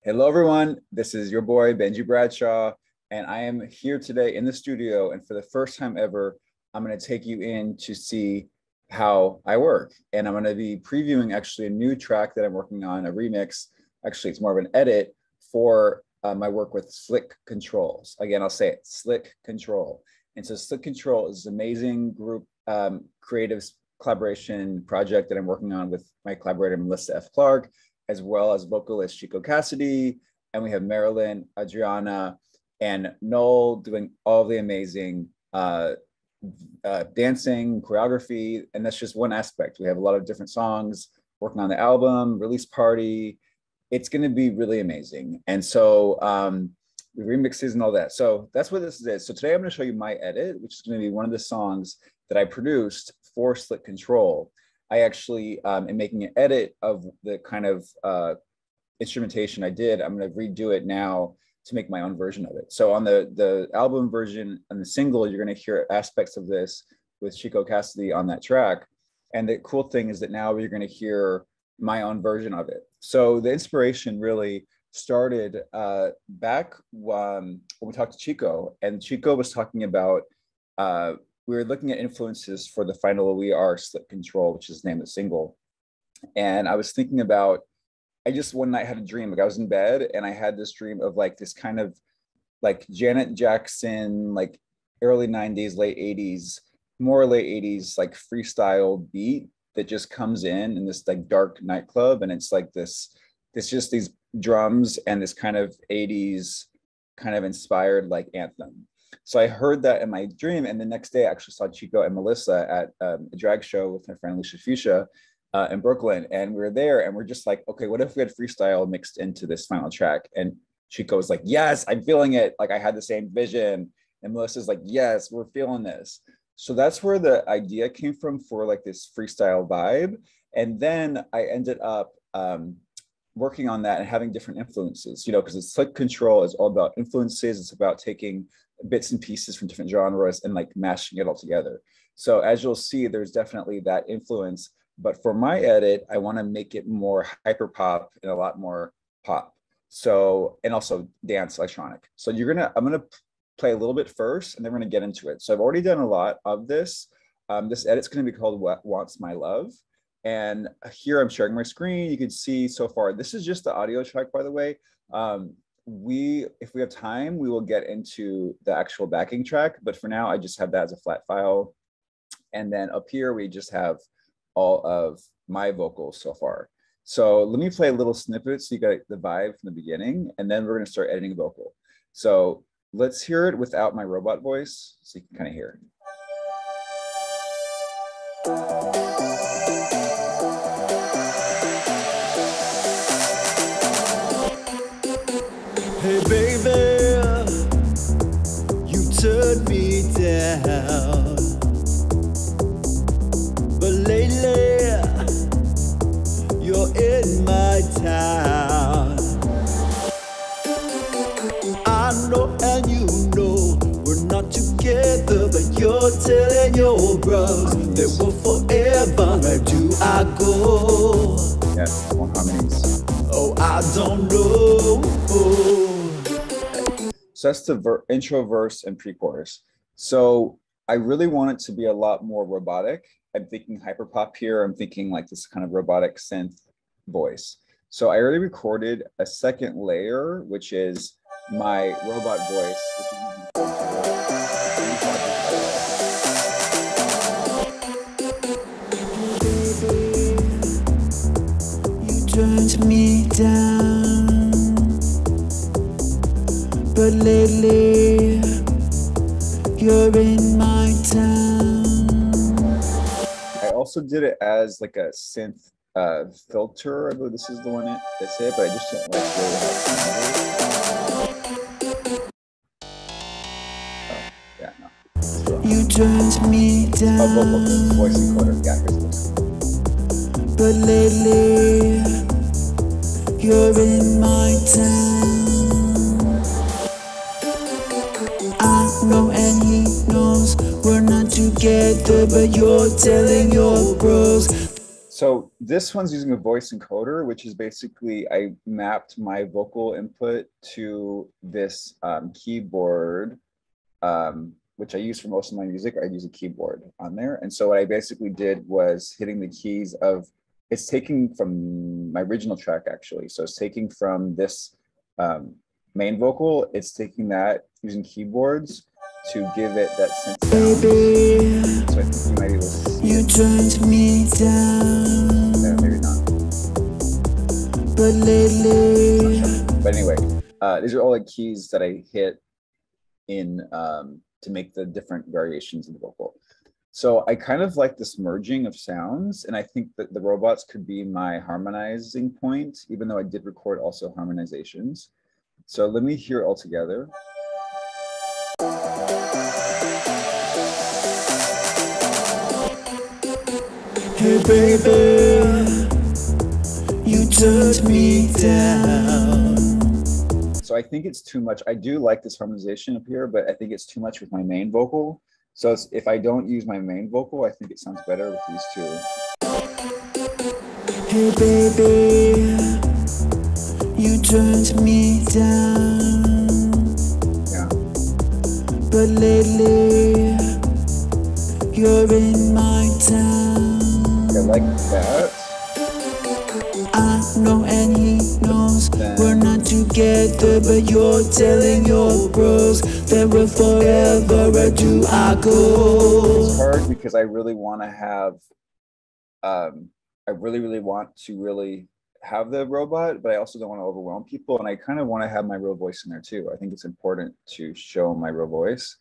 Hello, everyone. This is your boy, Benjy Bradshaw, and I am here today in the studio. And for the first time ever, I'm going to take you in to see how I work. And I'm going to be previewing actually a new track that I'm working on, a remix. Actually, it's more of an edit for my work with Slick Controls. Again, I'll say it, Slick Control. And so Slick Control is an amazing group creative collaboration project that I'm working on with my collaborator, Melissa F. Clark, as well as vocalist Chico Cassidy. And we have Marilyn, Adriana, and Noel doing all the amazing dancing, choreography. And that's just one aspect. We have a lot of different songs working on the album, release party. It's going to be really amazing. And so the remixes and all that. So that's what this is. So today I'm going to show you my edit, which is going to be one of the songs that I produced for Slick Control. I actually am making an edit of the kind of instrumentation I did. I'm going to redo it now to make my own version of it. So on the album version and the single, you're going to hear aspects of this with Chico Cassidy on that track. And the cool thing is that now you're going to hear my own version of it. So the inspiration really started back when we talked to Chico, and Chico was talking about we were looking at influences for the final We Are Slick Control, which is the name of the single. And I was thinking about, I just one night had a dream, like I was in bed and I had this dream of like this kind of like Janet Jackson, like early 90s, late 80s, more late 80s, like freestyle beat that just comes in this like dark nightclub. And it's like it's just these drums and this kind of 80s kind of inspired like anthem. So I heard that in my dream, and the next day I actually saw Chico and Melissa at a drag show with my friend Alicia Fuchsia in Brooklyn, and we were there, and we're just like, okay, what if we had freestyle mixed into this final track? And Chico was like, yes, I'm feeling it. Like I had the same vision, and Melissa's like, yes, we're feeling this. So that's where the idea came from for like this freestyle vibe, and then I ended up working on that and having different influences, you know, because Slick Control is all about influences. It's about taking bits and pieces from different genres and like mashing it all together. So as you'll see, there's definitely that influence, but for my edit, I want to make it more hyper pop and a lot more pop. So, and also dance electronic. So I'm going to play a little bit first, and then we're going to get into it. So I've already done a lot of this. This edit's going to be called What Wants My Love. And here I'm sharing my screen. You can see so far, this is just the audio track, by the way. If we have time, we will get into the actual backing track, but for now I just have that as a flat file. And then up here, we just have all of my vocals so far. So let me play a little snippet so you got the vibe from the beginning, and then we're gonna start editing a vocal. So let's hear it without my robot voice so you can kind of hear it. Hey baby, you turned me down, but lately you're in my town. I know and you know we're not together, but you're telling your bros that we're forever. Where do I go? Yeah, more harmonies. Oh, I don't know. So that's the intro, verse, and pre-chorus. So I really want it to be a lot more robotic. I'm thinking hyperpop here. I'm thinking like this kind of robotic synth voice. So I already recorded a second layer, which is my robot voice, You turned me down, but lately you're in my town. I also did it as like a synth filter. I believe this is the one that's it, but I just didn't like really how yeah, no. You turned me down, Voice encoder. Yeah, here's this. but lately you're in my town. I know and he knows we're not together, but you're telling your bros. So This one's using a voice encoder, which is basically I mapped my vocal input to this keyboard, which I use for most of my music. I use a keyboard on there. And so what I basically did was hitting the keys of, it's taking from my original track actually. So it's taking from this main vocal, it's taking that using keyboards to give it that synth sound. So I think you might be able to see You turned me down, maybe not. but lately, But anyway, these are all the keys that I hit in to make the different variations of the vocal. So I kind of like this merging of sounds, and I think that the robots could be my harmonizing point, even though I did record also harmonizations. So let me hear it all together. hey baby, you turned me down. So I think it's too much. I do like this harmonization up here, but I think it's too much with my main vocal. So if I don't use my main vocal, I think it sounds better with these two. Hey baby, you turned me down, Yeah. but lately, you're in my town. I like that. I know and he knows we're not together, but you're telling your bros that we're forever. Where do I go? It's hard because I really want to have, I really want to really have the robot, but I also don't want to overwhelm people. And I kind of want to have my real voice in there too. I think it's important to show my real voice.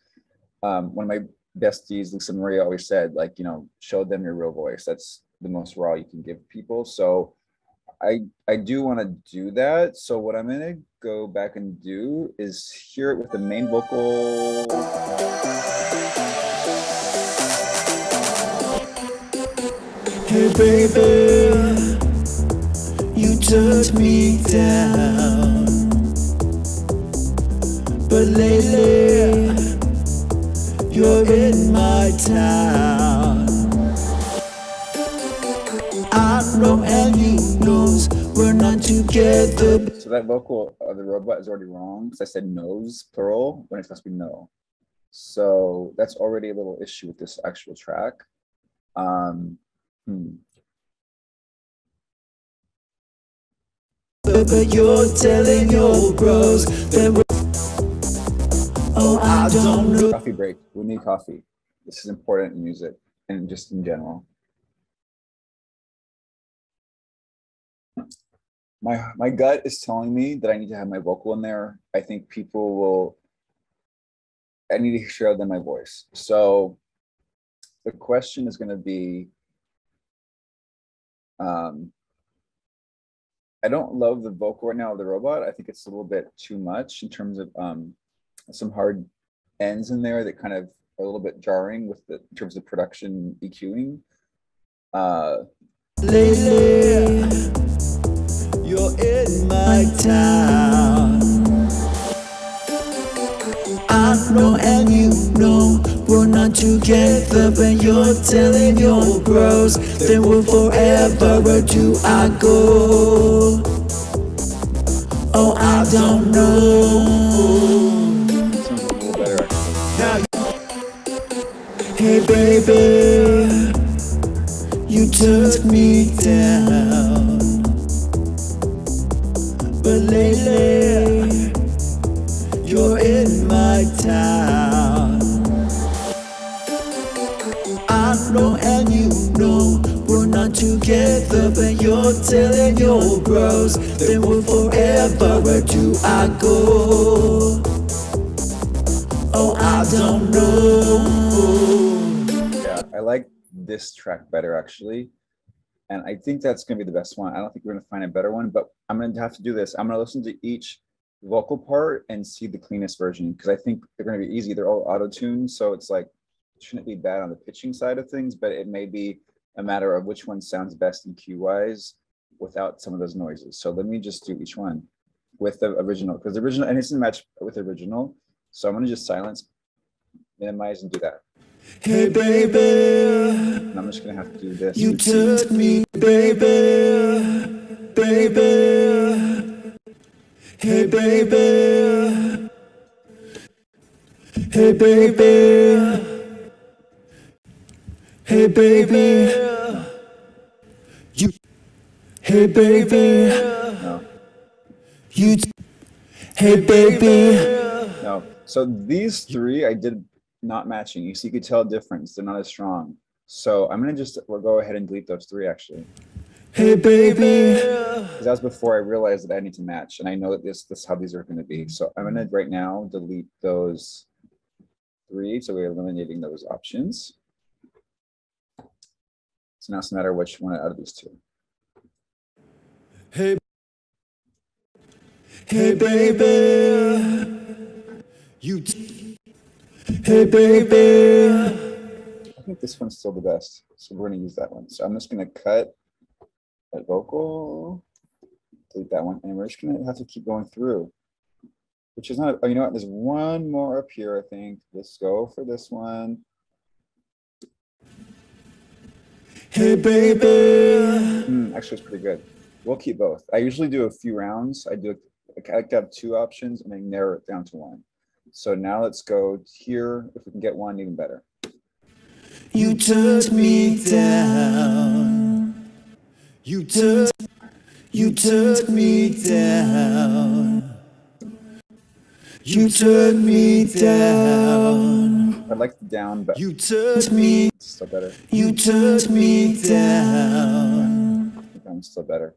One of my besties, Lisa Maria, always said, like, you know, show them your real voice. That's the most raw you can give people. So I do want to do that. So what I'm gonna go back and do is hear it with the main vocal. Hey baby, you turned me down, but lately, you're in my town. I know and he knows we're not together. So that vocal of the robot is already wrong because I said nose plural when it's supposed to be no. So that's already a little issue with this actual track. But you're telling your bros that we're, oh, I don't know. Coffee break. We need coffee. This is important in music and just in general. My gut is telling me that I need to have my vocal in there. I think people will, I need to show them my voice. So the question is going to be, I don't love the vocal right now of the robot. I think it's a little bit too much in terms of some hard ends in there that kind of are a little bit jarring with the in terms of production EQing. Lately, you're in my town. I know and you know we're not together, but you're telling your bros that we're forever. Where do I go? Oh, I don't know. Sounds a little better actually. Hey baby, you turned me down, but lately, you're in my town. I know and you know we're not together, but you're telling your bros that we're forever. Where do I go? Oh, I don't know. Yeah, I like this track better actually. And I think that's going to be the best one. I don't think we're going to find a better one, but I'm going to have to do this. I'm going to listen to each vocal part and see the cleanest version because I think they're going to be easy. They're all auto-tuned, so it's like, it shouldn't be bad on the pitching side of things, but it may be a matter of which one sounds best EQ-wise without some of those noises. So let me just do each one with the original, because the original, and it's a match with the original. So I'm going to just silence, minimize, and do that. Hey baby, And I'm just gonna have to do this. you took me, baby, baby. Hey baby, hey baby, hey baby. No. You, hey baby, No. you, hey baby. No. So these three I did not matching. You see, you could tell a difference. They're not as strong. So I'm gonna we'll go ahead and delete those three actually. Hey baby, Because that was before I realized that I need to match, and I know that this is how these are going to be. So I'm going to right now delete those three. So we're eliminating those options. So now it's no matter which one out of these two. hey, hey baby, you, hey baby. I think this one's still the best. So we're going to use that one. So I'm just going to cut that vocal, delete that one, and we're just going to have to keep going through. Which is not, oh, you know what? There's one more up here, I think. Let's go for this one. Hey baby. Actually, it's pretty good. We'll keep both. I usually do a few rounds. I like to have two options and then narrow it down to one. So now let's go here. If we can get one, even better. You took me down. You took me down. You took me down. I like the down, but You took me. it's still better. You took me down. I think I'm still better.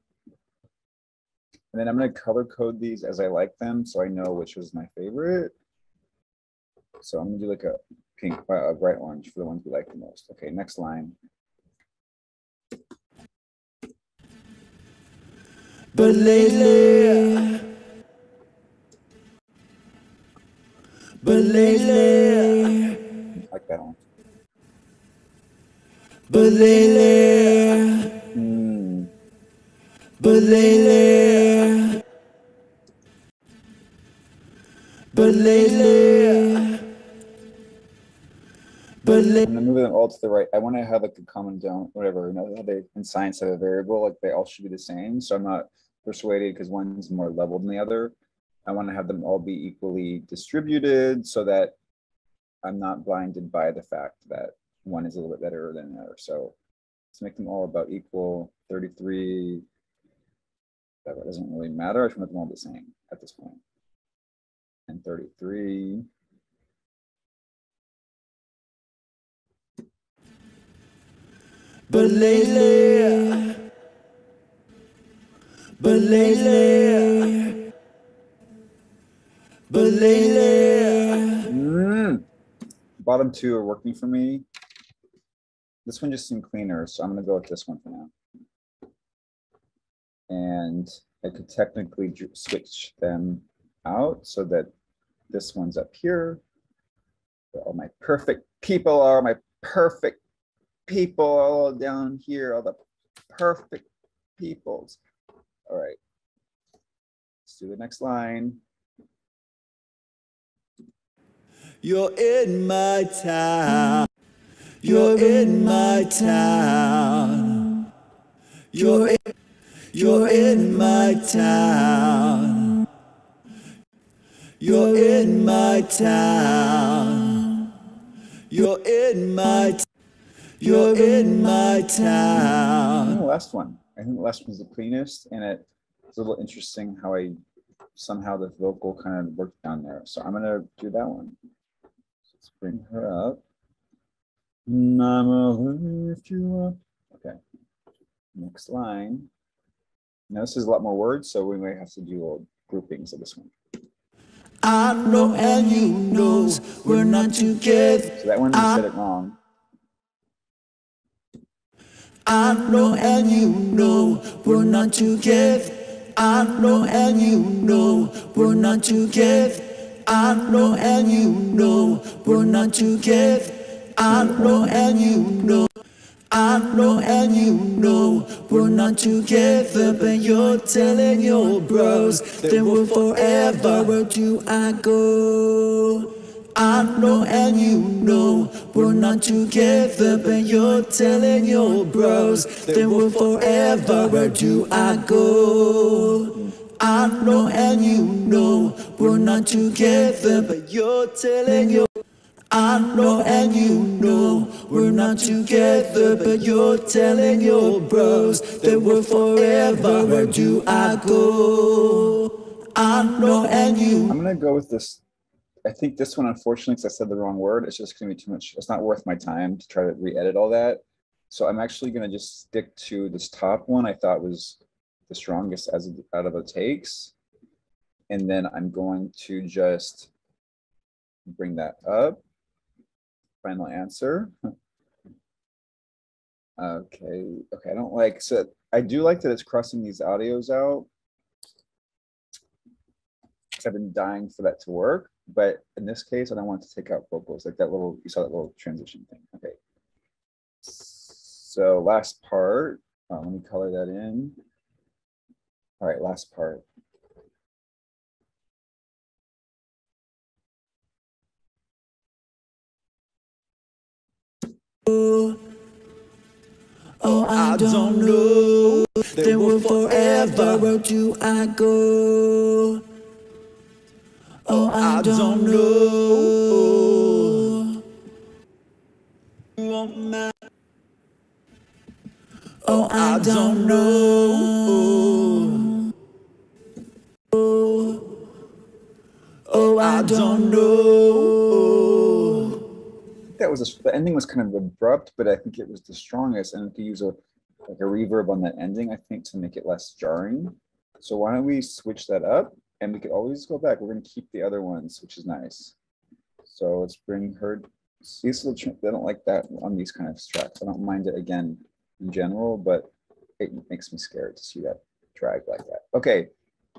And then I'm going to color code these as I like them, so I know which was my favorite. So I'm going to do like a pink, a bright orange for the ones we like the most. Okay, next line. But lately, I like that one. but lately, but lately, but lately, but lately. I'm gonna move them all to the right. I want to have like a common denominator, whatever. You know how they in science have a variable, like they all should be the same. So I'm not persuaded because one's more level than the other. I want to have them all be equally distributed so that I'm not blinded by the fact that one is a little bit better than the other. So let's make them all about equal. 33. That doesn't really matter. I should make them all the same at this point. And 33. But lately, but lately, but lately. Bottom two are working for me. This one just seemed cleaner, so I'm going to go with this one for now. And I could technically switch them out so that this one's up here. All my perfect people are my perfect people all down here, all the perfect peoples. All right, let's do the next line. You're in my town. You're in my town. You're in my town. You're in my town. You're in my town. You're in my town. The last one. I think the last one's the cleanest, and it's a little interesting how somehow the vocal kind of worked down there. So I'm gonna do that one. Let's bring her up. I'ma lift you up. Okay. Next line. Now this is a lot more words, so we may have to do little groupings of this one. I know and you know we're not together. So that one you said it wrong. I know and you know we're not together. I know and you know we're not together. I know and you know we're not together. I know and you know. I know and you know we're not together, but you're telling your bros that we're forever. Where do I go? I know and you know we're not together, but you're telling your bros that we're forever. Where do I go? I know and you know we're not together, but you're telling your I know and you know we're not together, but you're telling your bros that we're forever. Where do I go? I know and you. I'm gonna go with this. I think this one, unfortunately, because I said the wrong word, it's just gonna be too much. It's not worth my time to try to re-edit all that. So I'm actually gonna just stick to this top one I thought was the strongest as out of the takes. And then I'm going to just bring that up. Final answer. Okay, I don't like, so I do like that it's crossing these audios out. I've been dying for that to work, but in this case, I don't want to take out vocals, like that little, you saw that little transition thing. Okay, so last part, let me color that in. All right, last part. Oh, I don't know. They were forever. Where do I go? Oh, I don't know. Oh, I don't know. Oh, I don't know. That was the ending was kind of abrupt, but I think it was the strongest. And if you use like a reverb on that ending, I think to make it less jarring. So why don't we switch that up? And we could always go back. We're going to keep the other ones, which is nice. So let's bring her. These little, they don't like that on these kind of tracks. I don't mind it again in general, but it makes me scared to see that drag like that. Okay,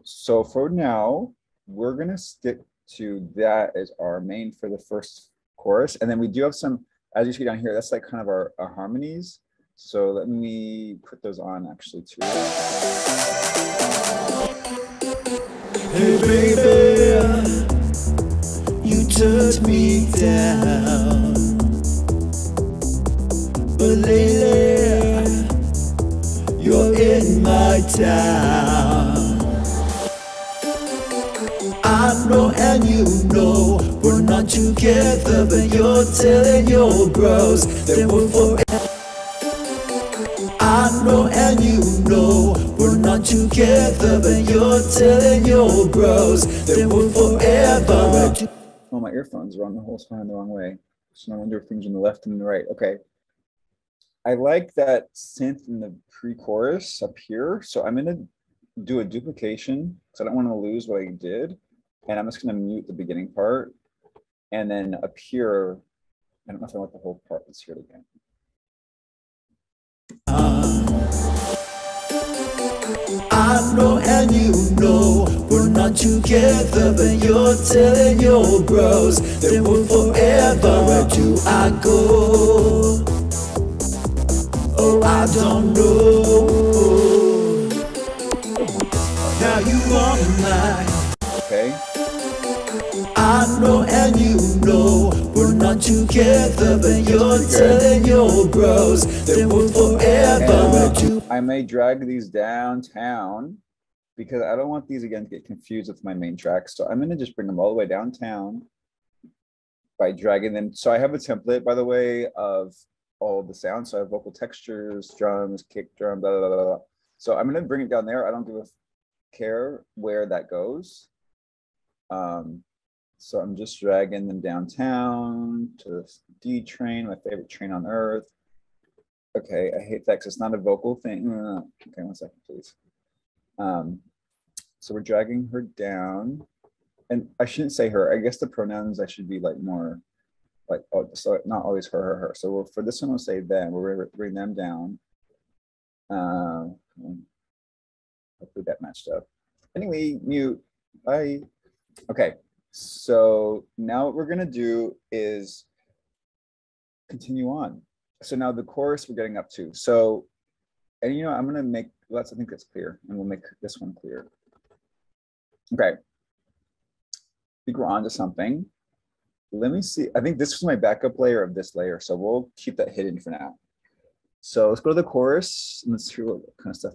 so for now, we're going to stick to that as our main for the first chorus. And then we do have some, as you see down here, that's like kind of our harmonies. So let me put those on actually too. Hey baby, you took me down, but lately you're in my town. I know and you know we're not together, but you're telling your bros that we're forever. I know and you know we're not together, but you're telling your bros that we're forever. Oh, my earphones are on the whole time the wrong way. So no wonder things on the left and the right. Okay. I like that synth in the pre-chorus up here. So I'm gonna do a duplication because I don't want to lose what I did. And I'm just gonna mute the beginning part. And then up here, I don't know if I want the whole part. Let's hear it again. I know and you know we're not together, but you're telling your bros that we're forever. Where do I go? Oh, I don't know. Now you are mine. Okay. I know and you know we're not together, but you're telling your bros that we're forever. I may drag these downtown because I don't want these again to get confused with my main tracks. So I'm going to just bring them all the way downtown by dragging them. So I have a template, by the way, of all the sounds. So I have vocal textures, drums, kick drum, blah, blah, blah, blah. So I'm going to bring it down there. I don't give a care where that goes. So I'm just dragging them downtown to the D train, my favorite train on earth. Okay, I hate that because it's not a vocal thing. Okay, 1 second, please. So we're dragging her down. And I shouldn't say her. I guess the pronouns I should be like more like, oh, so not always her. So for this one, we'll say them. We'll bring them down. Hopefully that matched up. Anyway, mute. Bye. Okay, so now what we're gonna do is continue on. So now the chorus we're getting up to. So, and you know, I'm gonna make, I think that's clear, and we'll make this one clear. Okay. I think we're on to something. let me see. I think this was my backup layer of this layer, so we'll keep that hidden for now. So let's go to the chorus and let's hear what kind of stuff.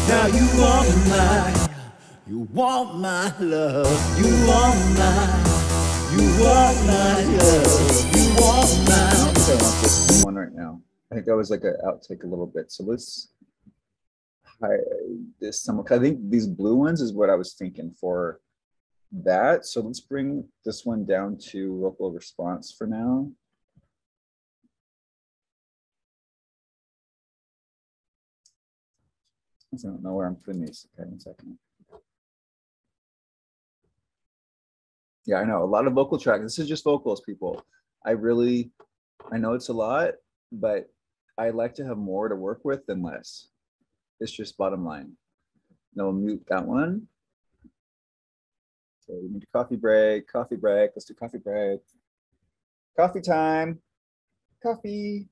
Now you want my love, you want my love, you want my. I don't think I want this one right now. I think that was like an outtake a little bit. So let's hide this somewhere. I think these blue ones is what I was thinking for that. So let's bring this one down to vocal response for now. I don't know where I'm putting these. Okay, 1 second. Yeah, I know a lot of vocal tracks. This is just vocals, people. I know it's a lot, but I like to have more to work with than less. It's just bottom line. Now we'll mute that one. So we need a coffee break, coffee break. Let's do coffee break. Coffee time. Coffee.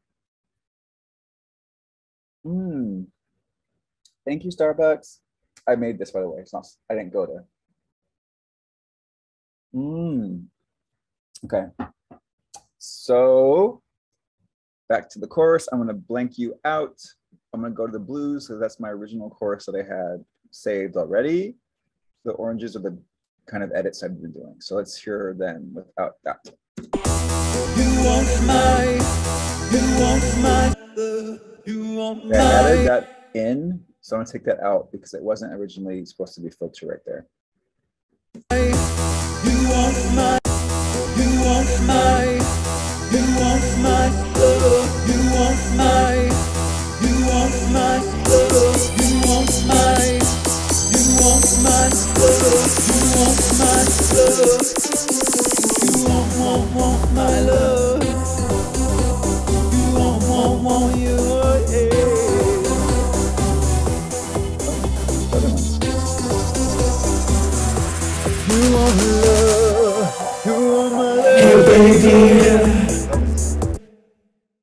Thank you, Starbucks. I made this, by the way. It's not, I didn't go there. Okay. So back to the chorus. I'm going to blank you out. I'm going to go to the blues because that's my original chorus that I had saved already. The oranges are the kind of edits I've been doing. So let's hear them without that. I added that in, so I'm gonna take that out because it wasn't originally supposed to be filtered right there.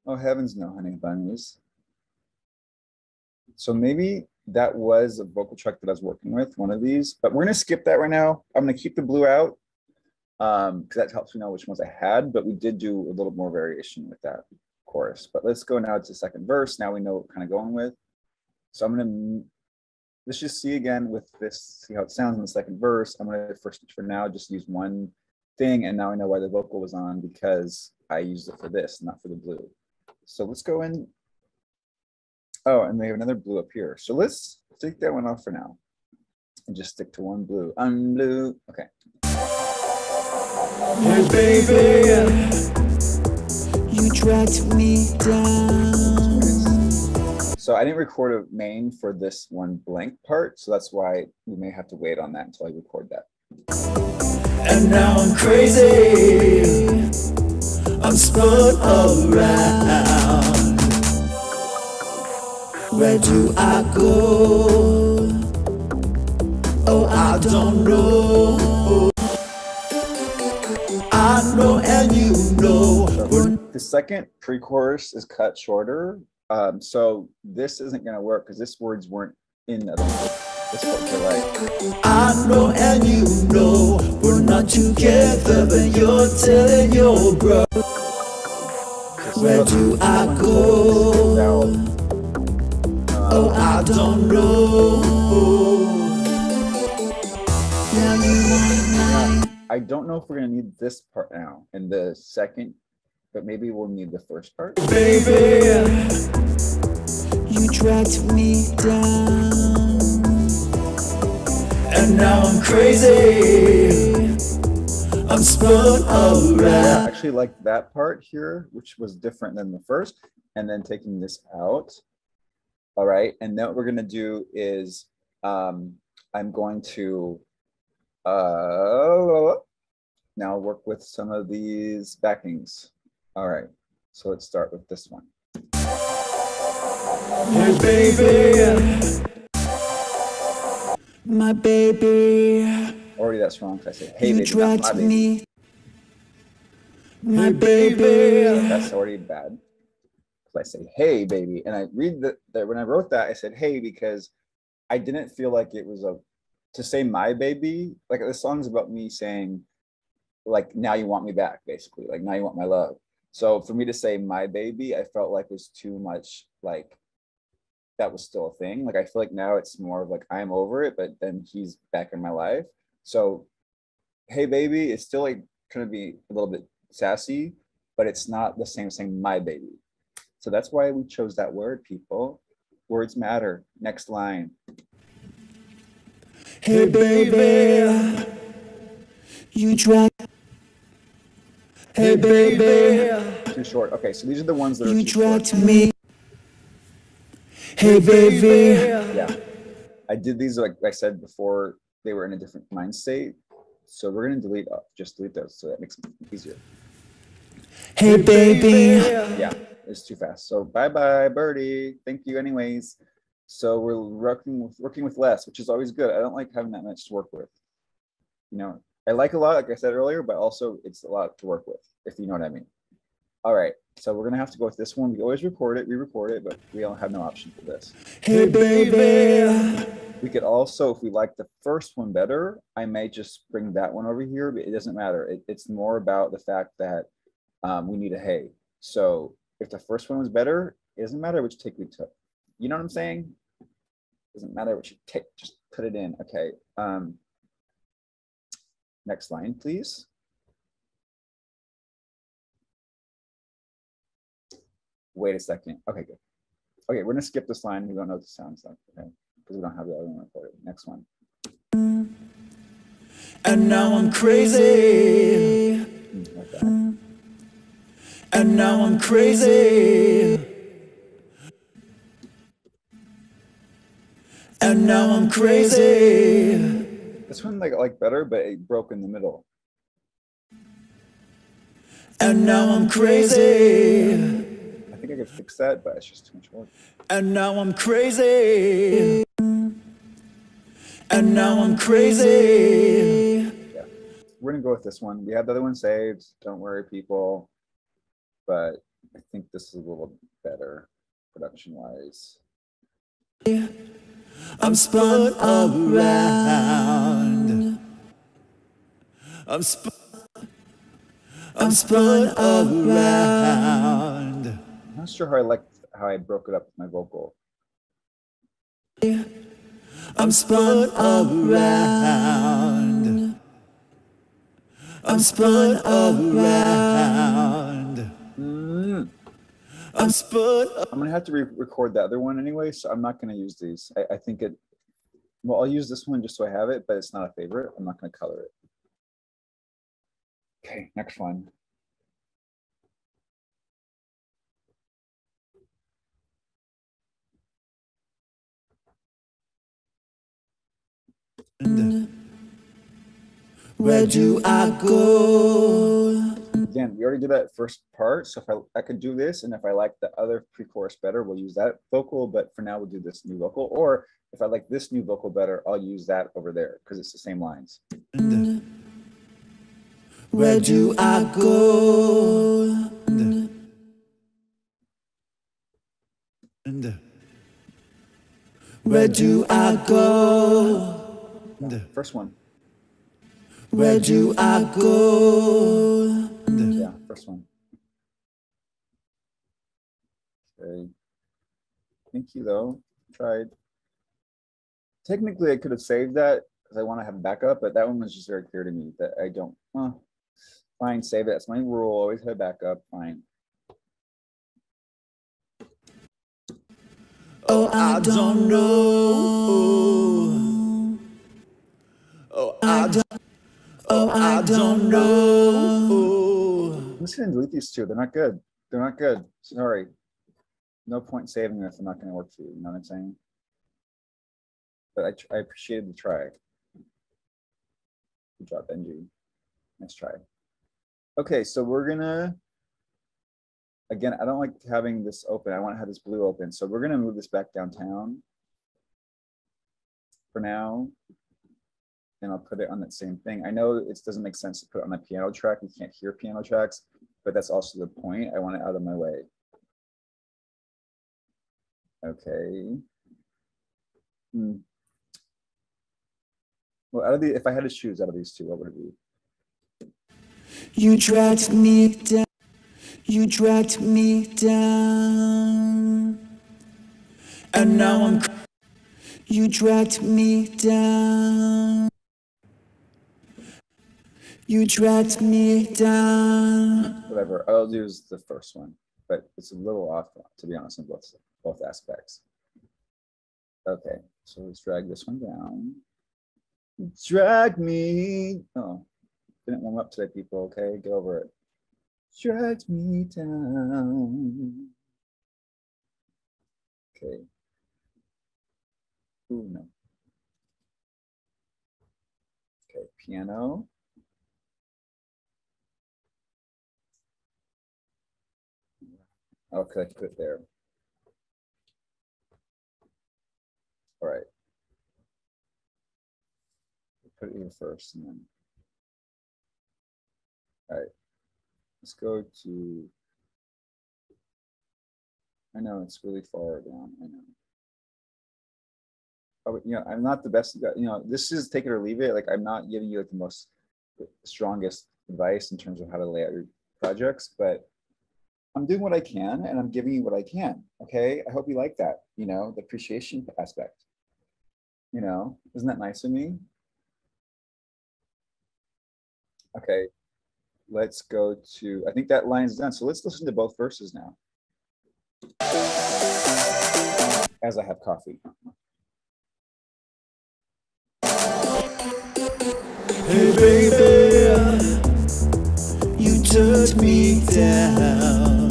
Oh heavens no, honey bunnies. So maybe that was a vocal track that I was working with, one of these, but we're gonna skip that right now. I'm gonna keep the blue out because that helps me know which ones I had, but we did do a little more variation with that chorus. But let's go now to the second verse. Now we know what we're kind of going with. So I'm gonna, let's just see again with this, see how it sounds in the second verse. I'm gonna first, for now, just use one thing, and now I know why the vocal was on because I used it for this, not for the blue. So let's go in. Oh, and they have another blue up here. So let's take that one off for now and just stick to one blue. Blue. Okay. Hey baby, you tracked me down. So I didn't record a main for this one blank part, so that's why we may have to wait on that until I record that. And now I'm crazy, I'm spun around. Where do I go? Oh, I don't know. I know and you know. The second pre-chorus is cut shorter. So this isn't gonna work because this words weren't in this part to like. I know and you know we're not together, but you're telling your bro. Where do I go? Oh, I don't know. Now you want I don't know if we're gonna need this part now in the second, but maybe we'll need the first part. Baby, you tracked me down, and now I'm crazy. I'm spun around. I actually like that part here, which was different than the first, and then taking this out. All right, and then what we're gonna do is I'm going to now work with some of these backings. All right, so let's start with this one. Hey baby, my baby. Already that's wrong because I said hey baby, not my baby. Me. My baby. That's already bad. I say hey baby, and I read that when I wrote that I said hey because I didn't feel like it was to say my baby, like the song's about me saying like now you want me back, basically, like now you want my love. So for me to say my baby, I felt like was too much, like that was still a thing. Like I feel like now it's more of like I'm over it, but then he's back in my life. So hey baby, it's still like trying to be a little bit sassy, but it's not the same as saying my baby. So that's why we chose that word, people. Words matter. Next line. Hey baby, you try. Hey baby, Too short. Okay, so these are the ones that are you too short. to me. Hey baby, Yeah, I did these like I said before. They were in a different mind state, so we're gonna just delete those, so that makes it easier. hey baby. Yeah, it's too fast. So bye bye, birdie. Thank you, anyways. So we're working with less, which is always good. I don't like having that much to work with. You know, I like a lot, like I said earlier, but also it's a lot to work with, if you know what I mean. All right, so we're gonna have to go with this one. We always record it, re-record it, but we don't have no option for this. Hey baby. We could also, if we like the first one better, I may just bring that one over here, but it doesn't matter. It's more about the fact that we need a hey. So if the first one was better, it doesn't matter which take we took. You know what I'm saying? Doesn't matter what you take, just put it in. Okay. Next line, please. Wait a second. Okay, good. Okay, we're gonna skip this line. We don't know what this sounds like, okay? Because we don't have the other one recorded. Next one. And now I'm crazy. Like that. And now I'm crazy. And now I'm crazy. This one like better, but it broke in the middle. And now I'm crazy. I think I could fix that, but it's just too much work. And now I'm crazy. And now I'm crazy. Yeah, we're gonna go with this one. We have the other one saved. Don't worry, people. But I think this is a little better production-wise. I'm spun around. I'm spun around. I'm not sure how I broke it up with my vocal. I'm spun around. I'm spun around. I'm spun. I'm gonna have to record the other one anyway, so I'm not gonna use these. I think it. Well, I'll use this one just so I have it, but it's not a favorite. I'm not gonna color it. Okay, next one. Where do I go? Again, we already did that first part, so if I could do this, and if I like the other pre-chorus better, we'll use that vocal, but for now we'll do this new vocal, or if I like this new vocal better, I'll use that over there, because it's the same lines. Where do I go? Where do I go? First one. Where do I go? Yeah, first one. Okay. Thank you, though. Tried. Technically, I could have saved that because I want to have backup, but that one was just very clear to me that I don't. Fine, save it. That's my rule. Always have backup. Fine. Oh, I don't know. Oh, I don't know. I'm just gonna delete these two. They're not good. They're not good. Sorry. No point saving them if they're not gonna work for you. You know what I'm saying? But I appreciated the try. Good job, Benji. Nice try. Okay, so we're gonna. Again, I don't like having this open. I want to have this blue open. So we're gonna move this back downtown for now. And I'll put it on that same thing. I know it doesn't make sense to put it on a piano track. You can't hear piano tracks, but that's also the point. I want it out of my way. Okay. Well, if I had to choose out of these two, what would it be? You dragged me down. You dragged me down. And now I'm. You dragged me down. You dragged me down. Whatever. I'll use the first one, but it's a little off, to be honest, in both aspects. Okay, so let's drag this one down. Drag me. Oh, didn't warm up today, people. Okay, get over it. Drag me down. Okay. Ooh, no. Okay, piano. Okay, put it there. All right. Put it here first, and then. All right. Let's go to. I know it's really far down. I know. Oh, you know, I'm not the best. You know, this is take it or leave it. Like, I'm not giving you like the most strongest advice in terms of how to lay out your projects, but I'm doing what I can, and I'm giving you what I can. Okay, I hope you like that. You know, the appreciation aspect. You know, isn't that nice of me? Okay, let's go to. I think that line's done. So let's listen to both verses now. As I have coffee. Hey baby, you took me down,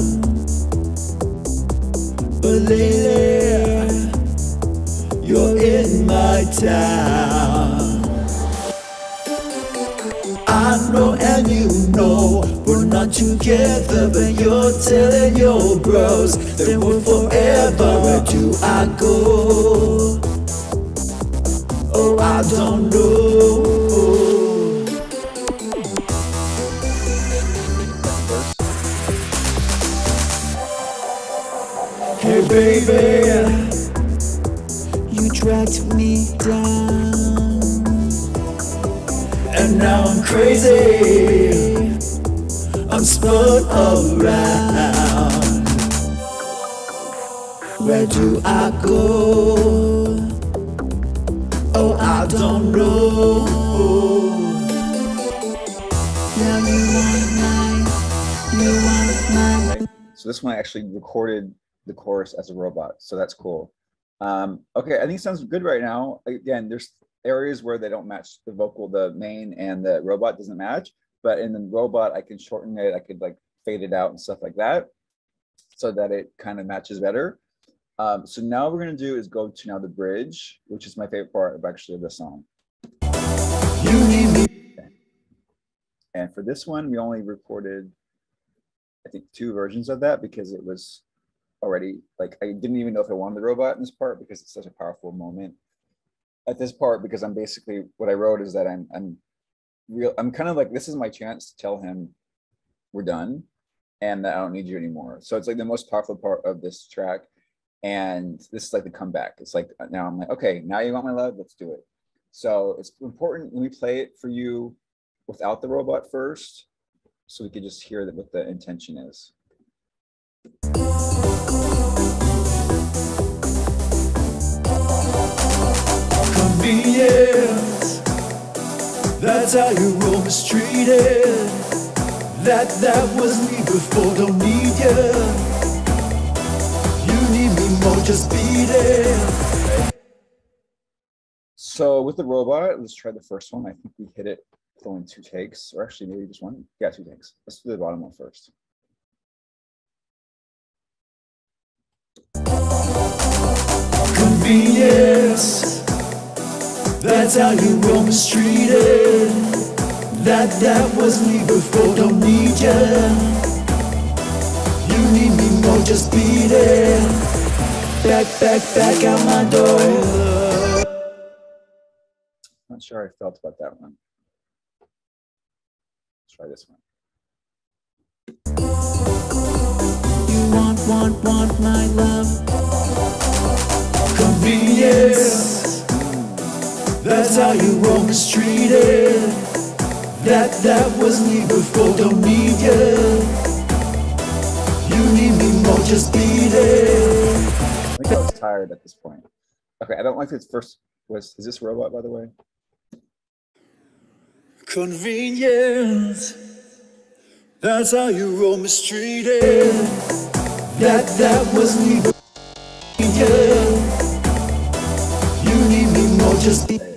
but lately you're in my town. I know and you know we're not together, but you're telling your bros that we're forever. Where do I go? Oh, I don't know. Hey baby, you dragged me down, and now I'm crazy. I'm spun around. Where do I go? Oh, I don't know. Now you want mine. Okay. So this one I actually recorded the chorus as a robot, so that's cool. Okay, I think it sounds good right now. Again, there's areas where they don't match the vocal, the main and the robot doesn't match, but in the robot I can shorten it, I could like fade it out and stuff like that so that it kind of matches better. So now what we're going to do is go to now the bridge, which is my favorite part of actually the song. You need me. Okay. And for this one we only recorded I think 2 versions of that because it was already like I didn't even know if I wanted the robot in this part because it's such a powerful moment at this part, because I'm basically what I wrote is that I'm kind of like, this is my chance to tell him we're done and that I don't need you anymore. So it's like the most powerful part of this track, and this is like the comeback. It's like now I'm like, okay, now you want my love, let's do it. So it's important when we play it for you without the robot first, so we could just hear that what the intention is. Convenience, that's how you roll mistreated. That was me before, don't need you. You need me more, just beat it. So with the robot, let's try the first one. I think we hit it in 2 takes, or actually maybe just 1. Yeah, 2 takes. Let's do the bottom one first. Convenience, that's how you roll mistreated. That was me before, don't need you. You need me more, just beat it. Back out my door. Not sure how I felt about that one. Let's try this one. You want my love. Convenience, that's how you roll mistreated. That was me before, don't need you. You need me more, just be there. I think I was tired at this point. Okay, I don't like this first. Is this robot, by the way? Convenience, that's how you roll mistreated. That was me before, yeah. You need me more, just be there.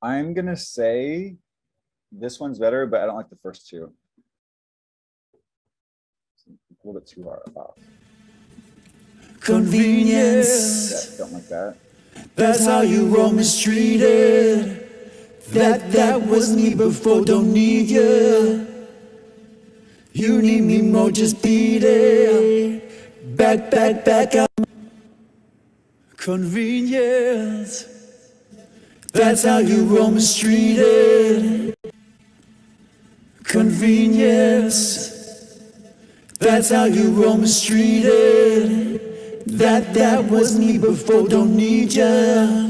I'm gonna say this one's better, but I don't like the first two. It's a little bit too hard off. Convenience, Yeah, don't like that. that's how you roll mistreated. That was me before, don't need you. You need me more, just be there. Back up. Convenience, that's how you roll mistreated. Convenience, that's how you roll mistreated. That was me before, don't need ya.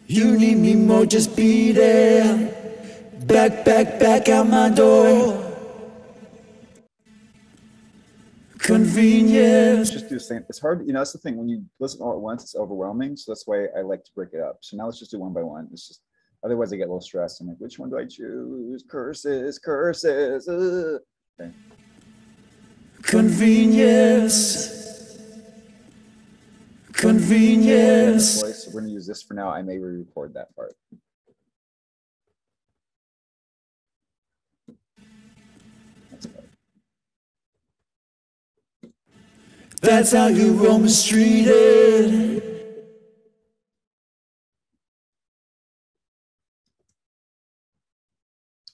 You need me more, just be there. Back out my door. Convenience. Just do the same. It's hard, you know, that's the thing. When you listen all at once, it's overwhelming. So that's why I like to break it up. So now let's just do one by one. It's just, otherwise I get a little stressed. I'm like, which one do I choose? Curses. Okay. Convenience. Voice. We're gonna use this for now. I may re-record that part. That's how you roll mistreated.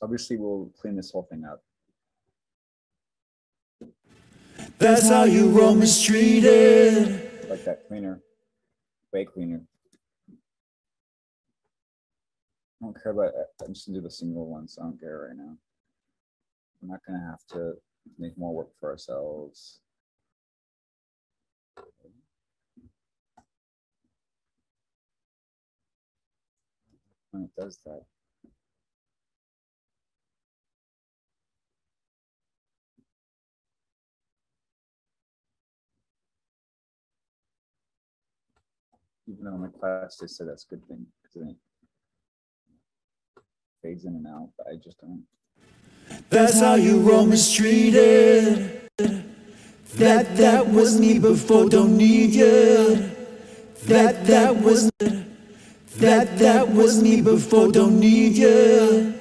Obviously, we'll clean this whole thing up. That's how you roll mistreated. Like that cleaner, way cleaner. I don't care about it. I'm just gonna do the single one, so I don't care right now. We're not gonna have to make more work for ourselves. When it does that. Even though in my class they said that's a good thing because it fades in and out, but I just don't. That's how you roll mistreated. That was me before, don't need you. That was me before, don't need you.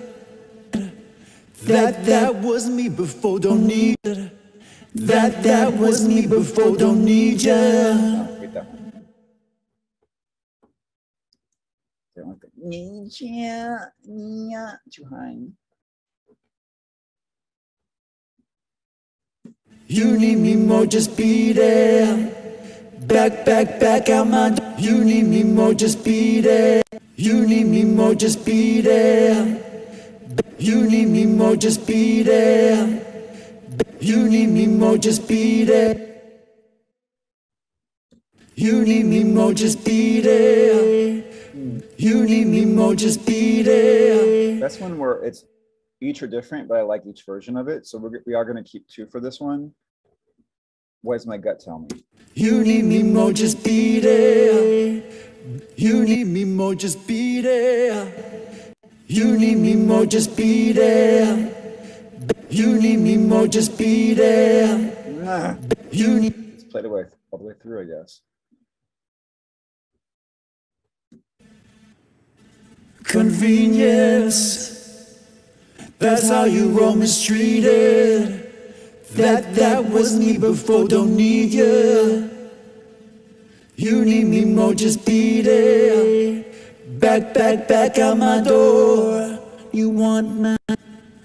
That was me before, don't need you. That was me before, don't need you. No, wait, that one. They don't like that. Too high. You need me more, just be there. Back out my door. You need me more, just be there. You need me more, just be there. You need me more, just be there. You need me more, just be there. You need me more, just be there. You need me more, just be there. That's one where it's each are different, but I like each version of it. So we are going to keep two for this one. What does my gut tell me? You need me more, just be there. You need me more, just be there. You need me more, just be there. You need me more, just be there. You need. Let's play it all the way through, I guess. Convenience. That's how you roll mistreated. That was me before, don't need you. You need me more, just be there. Back out my door. You want my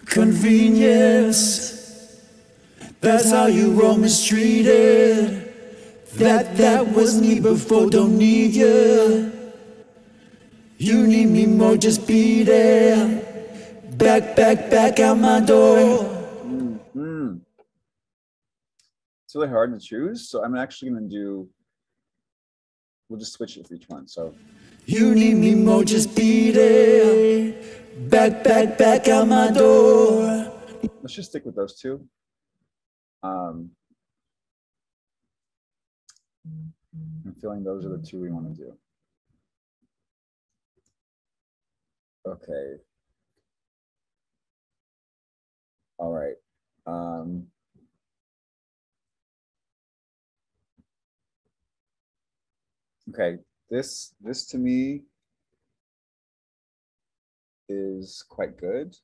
convenience. That's how you roll mistreated. That was me before, don't need you. You need me more, just be there. Back out my door. It's really hard to choose, so I'm actually going to do we'll just switch it for each one. So you need me more, just beat it. Back out my door. let's just stick with those two. I'm feeling those are the two we want to do. Okay. All right. Okay, this to me is quite good.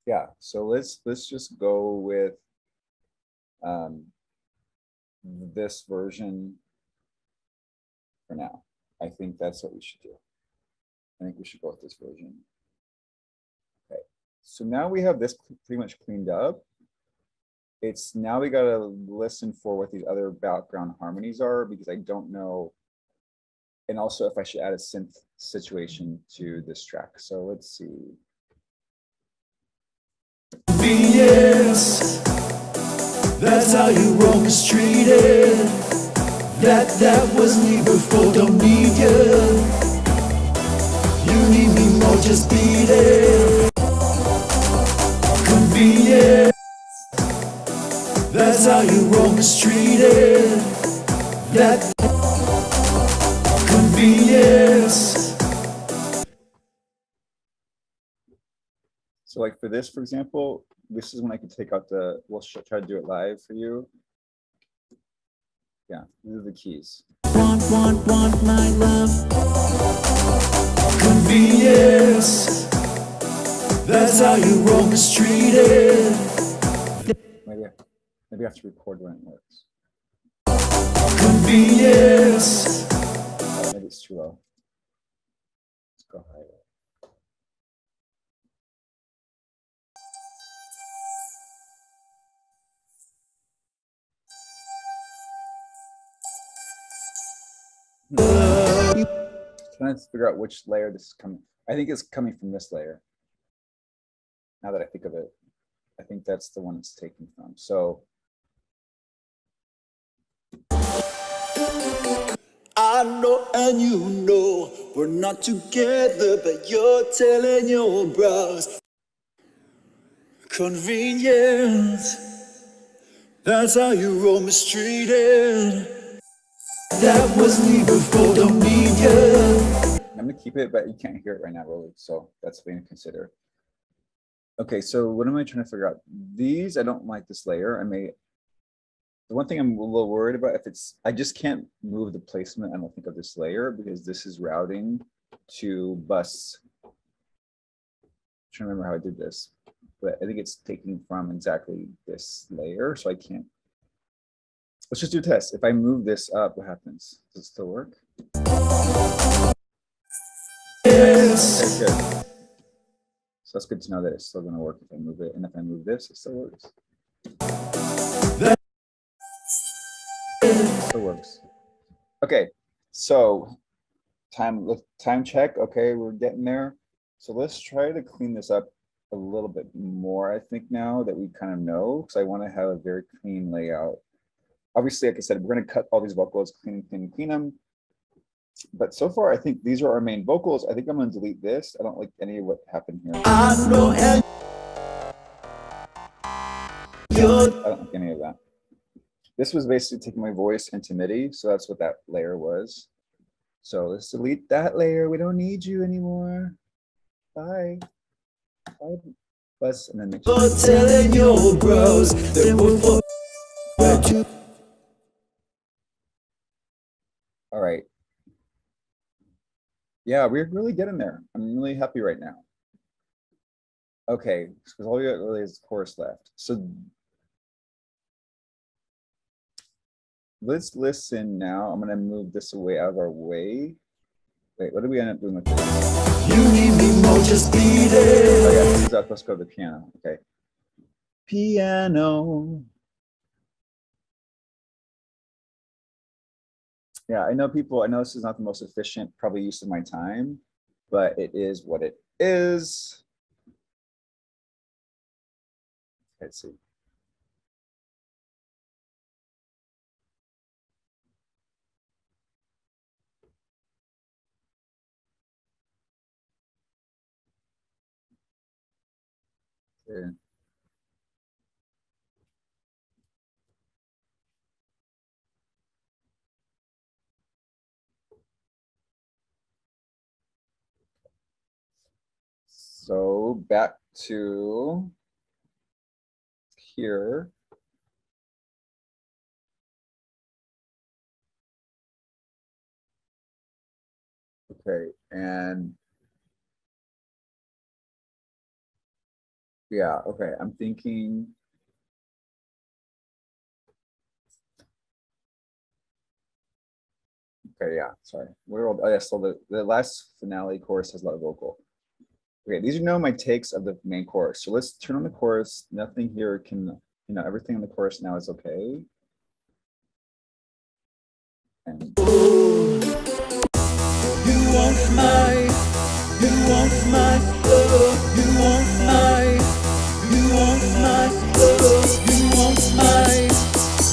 Yeah, so let's just go with this version for now. I think that's what we should do. I think we should go with this version. Okay, so now we have this pretty much cleaned up. It's now we gotta listen for what these other background harmonies are, because I don't know. And also if I should add a synth situation to this track. So let's see. Yes, that's how you wrong mistreated. That was me before, don't need you. You need me more, just beat it. Convenient. That's how you wrong mistreated. That convenience. So like for this, for example, this is when I could take out the, we'll try to do it live for you. Yeah, these are the keys. Want my love. Convenience. That's how you wrong mistreated. Maybe I have to record when it works. Convenience. Oh, maybe it's too low. Let's go higher. Trying to figure out which layer this is coming. I think it's coming from this layer. Now that I think of it, I think that's the one it's taken from. So I know and you know we're not together, but you're telling your bros. Convenience. That's how you roll mistreated. That was me before, don't need you. I'm gonna keep it, but you can't hear it right now, really. So that's something to consider. Okay, so what am I trying to figure out? These, I don't like this layer. The one thing I'm a little worried about, if it's, I just can't move the placement, I don't think, of this layer, because this is routing to bus. I'm trying to remember how I did this, but I think it's taking from exactly this layer, so I can't. Let's just do a test. If I move this up, what happens? Does it still work? Yes. Okay, good. So that's good to know that it's still going to work if I move it. And if I move this, it still works. It still works. Okay, so time check. Okay, we're getting there. So let's try to clean this up a little bit more, I think, now that we kind of know, because I want to have a very clean layout. Obviously, like I said, we're going to cut all these vocals, clean them. But so far, I think these are our main vocals. I think I'm going to delete this. I don't like any of what happened here. I don't like any of that. This was basically taking my voice into MIDI, so that's what that layer was. So let's delete that layer. We don't need you anymore. Bye. Bye. Bus, and then make sure. Telling your bros they were for. All right. Yeah, we're really getting there. I'm really happy right now. Okay, because all we got really is the chorus left. So let's listen now. I'm gonna move this away out of our way. Wait, what did we end up doing with this? You need me more, just beat it. Oh yeah, this is supposed to go to the piano. Okay. Piano. Yeah, I know this is not the most efficient, probably use of my time, but it is what it is. Let's see. Okay. So back to here. Okay, and yeah, okay, I'm thinking. Okay, yeah, sorry. Oh yeah, so the last finale chorus has a lot of vocal. Okay, these are now my takes of the main chorus. So let's turn on the chorus. Nothing here can, everything in the chorus now is okay. And You want my, you want my love, you want my, you want my love, you want my,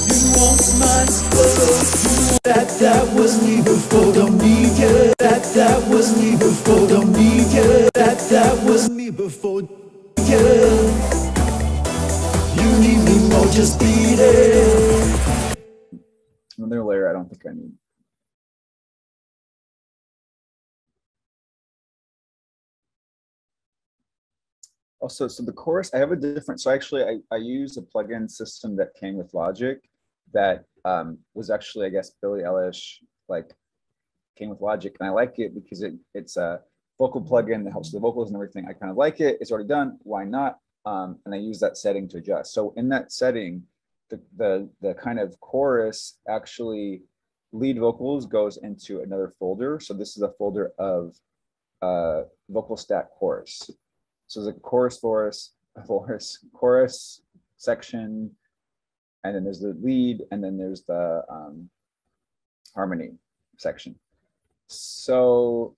you want my love. That was me before, don't need you. That was me before, don't need you. That was me before, you. You need me more, just beat it. another layer I don't think I need. Also, so the chorus, I have a different, so actually I use a plugin system that came with Logic that was actually, I guess, Billie Eilish, like came with Logic, and I like it because it's a vocal plugin that helps the vocals and everything. I kind of like it. It's already done. Why not? And I use that setting to adjust. So in that setting, the kind of chorus actually lead vocals goes into another folder. So this is a folder of vocal stack chorus. So there's a chorus section, and then there's the lead, and then there's the harmony section. So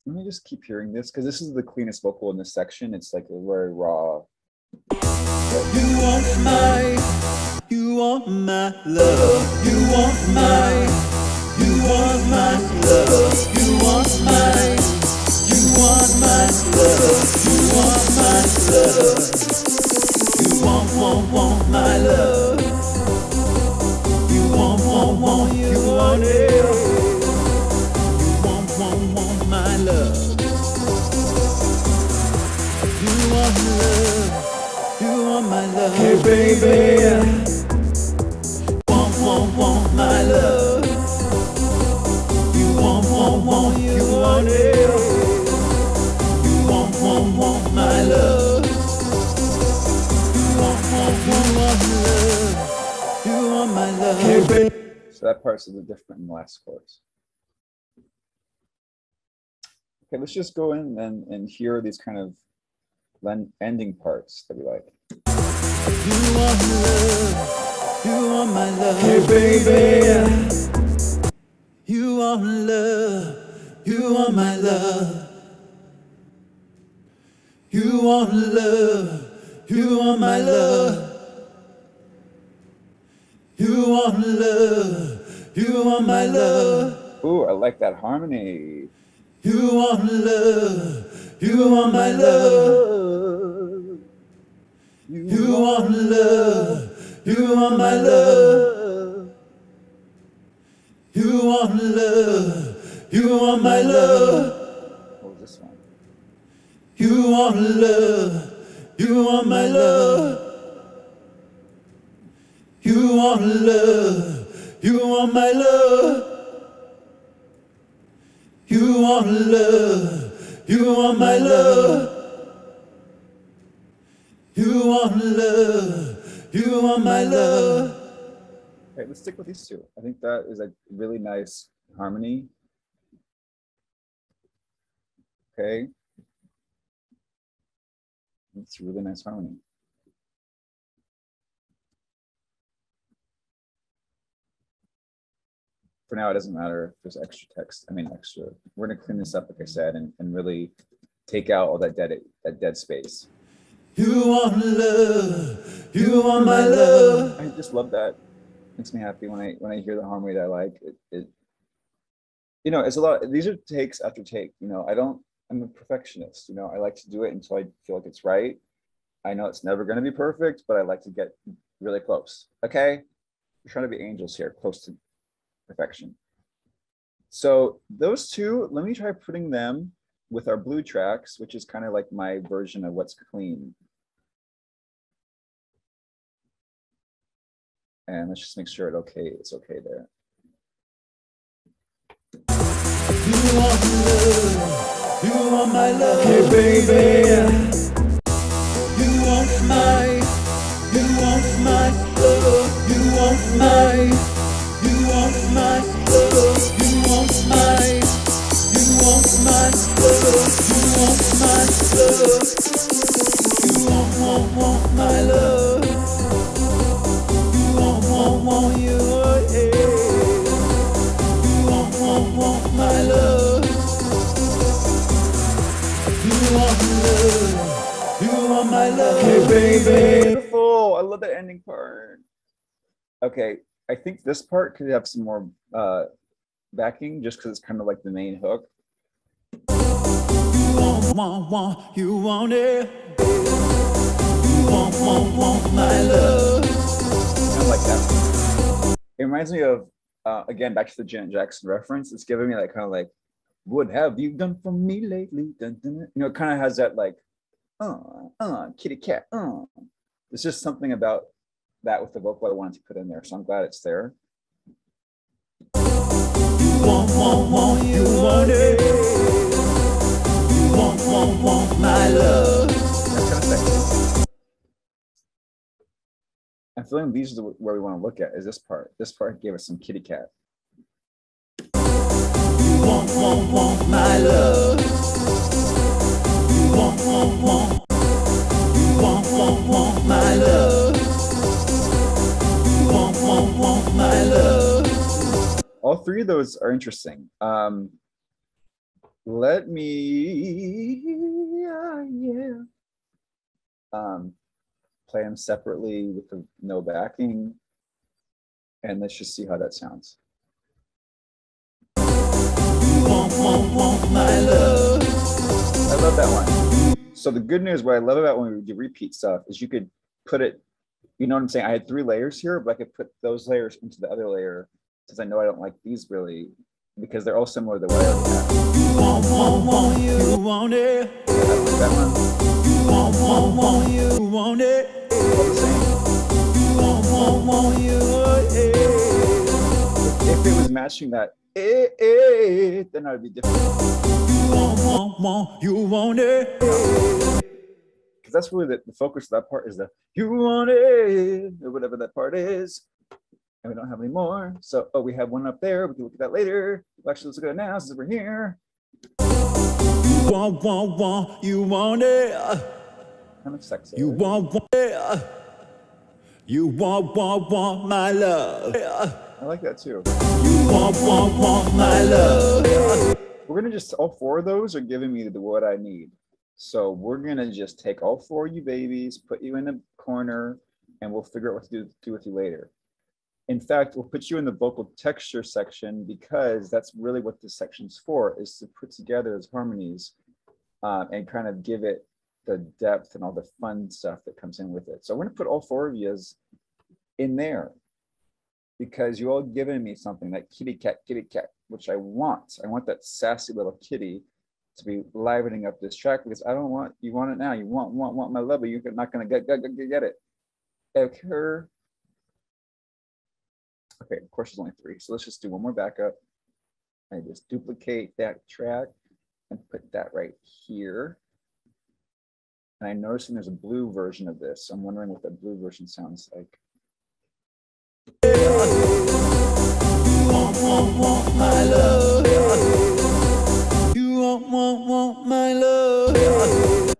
let me just keep hearing this because this is the cleanest vocal in this section. It's like a very raw. You want my love, you want my, you want my love, you want my, you want my love, you want my love, you want my love, you want it, you want my love, you want love. You want my love, hey baby. Want my love. You want it. You want my love. You want love. You want my love, hey baby. So that part's a bit different in the last chorus. Okay, let's just go in and hear these kind of ending parts that we like. You want love, you want my love, hey baby. You want love, you want my love. You want love, you want my love. You want love, you want my love. Ooh, I like that harmony. You want love, you want my love. You want love, you want my love. You want love, you want my love. What was this one? You want love, you want my love. You want love, you want my love. You want love, you want my love. You want love, you want my love. Okay, let's stick with these two. I think that is a really nice harmony. Okay. It's a really nice harmony. For now, it doesn't matter if there's extra text. I mean, extra. We're gonna clean this up, like I said, and really take out all that dead space. You want love, you want my love. I just love that. Makes me happy when I hear the harmony that I like. You know, it's a lot. These are takes after take. You know, I'm a perfectionist. You know, I like to do it until I feel like it's right. I know it's never going to be perfect, but I like to get really close. Okay, we're trying to be angels here, close to perfection. So those two, let me try putting them with our blue tracks, which is kind of like my version of what's clean. And let's just make sure it's okay there. You want love, you want my love. Hey baby, you want my love, you want my love, you want my love, you want my love, you want my love, you want my love, you want you, yeah. You want my love, you want love, you want my love. Hey baby. Beautiful. I love that ending part. Okay, I think this part could have some more backing just because it's kind of like the main hook. You want it. You want my love. I like that. It reminds me of, again, back to the Janet Jackson reference. It's giving me that kind of like, what have you done for me lately? Dun, dun, dun. You know, it kind of has that like, kitty cat. There's just something about that with the vocal I wanted to put in there. So I'm glad it's there. You want it. You want my love. That's kind of sexy. I'm feeling these are where we want to look at is this part. This part gave us some kitty cat. You want my love. You want my love. You want my love. All three of those are interesting. Let me, play them separately with the no backing, and let's just see how that sounds. You want my love. I love that one. So the good news, what I love about when we do repeat stuff is you could put it, you know what I'm saying? I had 3 layers here, but I could put those layers into the other layer since I know I don't like these really because they're all similar to the way I already have. You want it. I like that one. You want it. All the same. If it was matching that, then I would be different. You want it. Because that's really the focus of that part is the you want it or whatever that part is. And we don't have any more. So, we have one up there. We can look at that later. Actually, let's look at it now since we're here. You want it. Kind of sexy. You want it. You want my love. I like that too. You want my love. We're gonna just all 4 of those are giving me what I need. So we're gonna just take all 4 of you babies, put you in a corner, and we'll figure out what to do with you later. In fact, we'll put you in the vocal texture section because that's really what this section's for, is to put together those harmonies and kind of give it the depth and all the fun stuff that comes in with it. So we're gonna put all 4 of you in there because you all given me something, that kitty cat, which I want. I want that sassy little kitty to be livening up this track because I don't want, you want it now. You want my love, but you're not gonna get it. Okay. Okay, of course there's only 3. So let's just do one more backup. I just duplicate that track and put that right here. And I'm noticing there's a blue version of this. So I'm wondering what that blue version sounds like. You want my love. You want my love.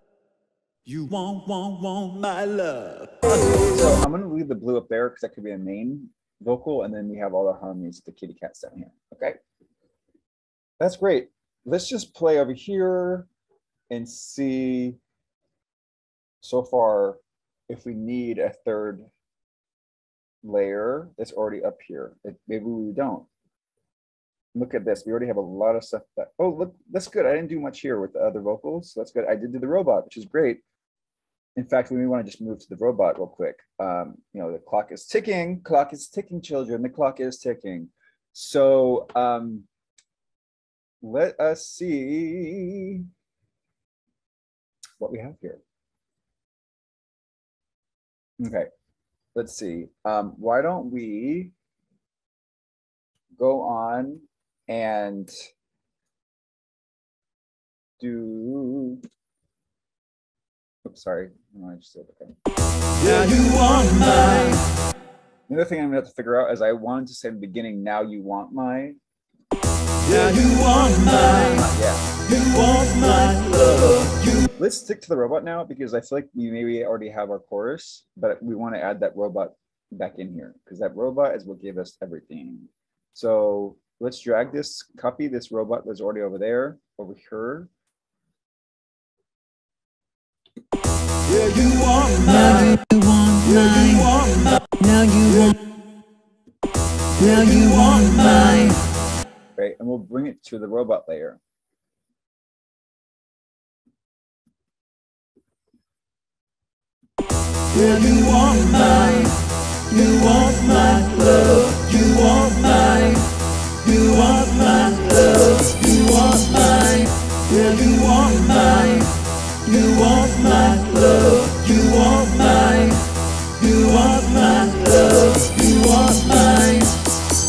You want my love. So I'm gonna leave the blue up there because that could be a main vocal, and then we have all the harmonies, the kitty cats down here. Okay, that's great. Let's just play over here and see so far, if we need a third layer that's already up here, maybe we don't. Look at this. We already have a lot of stuff that, oh, look, that's good. I didn't do much here with the other vocals. So that's good. I did do the robot, which is great. In fact, we may want to just move to the robot real quick. You know, the clock is ticking. Clock is ticking, children. The clock is ticking. So let us see what we have here. Okay, let's see. Why don't we go on and do, oops, sorry. No, I just said, okay. Now you want my. Another thing I'm gonna have to figure out is I wanted to say in the beginning, now you want my. Now you want my. Yeah. You want my love. Let's stick to the robot now because I feel like we maybe already have our chorus, but we want to add that robot back in here because that robot is what gave us everything. So let's drag this, copy this robot that's already over there, over here. Yeah, you want my. You want my. Now you want. Now you want my. Right, and we'll bring it to the robot layer. Yeah, you want my. You want my love. You want my. You want my love. You want my. Yeah, you want my. You want my love. You want my. You want my love. You want my.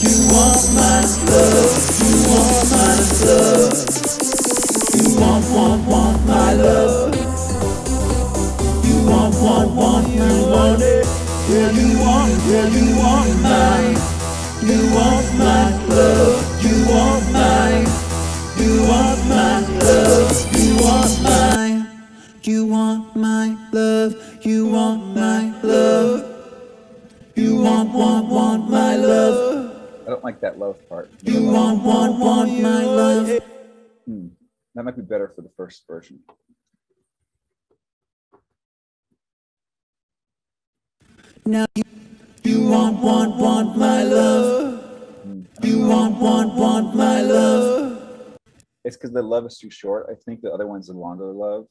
You want my love. You want my love. You want my love. You want, you want it. Yeah, you want my. You want my love. You want my. You want my love. You want my. You want my love. You want my love. You want my love. I don't like that love part. You want my love. That might be better for the first version. Now you want my love. You want my love. It's because the love is too short. I think the other one's a longer love.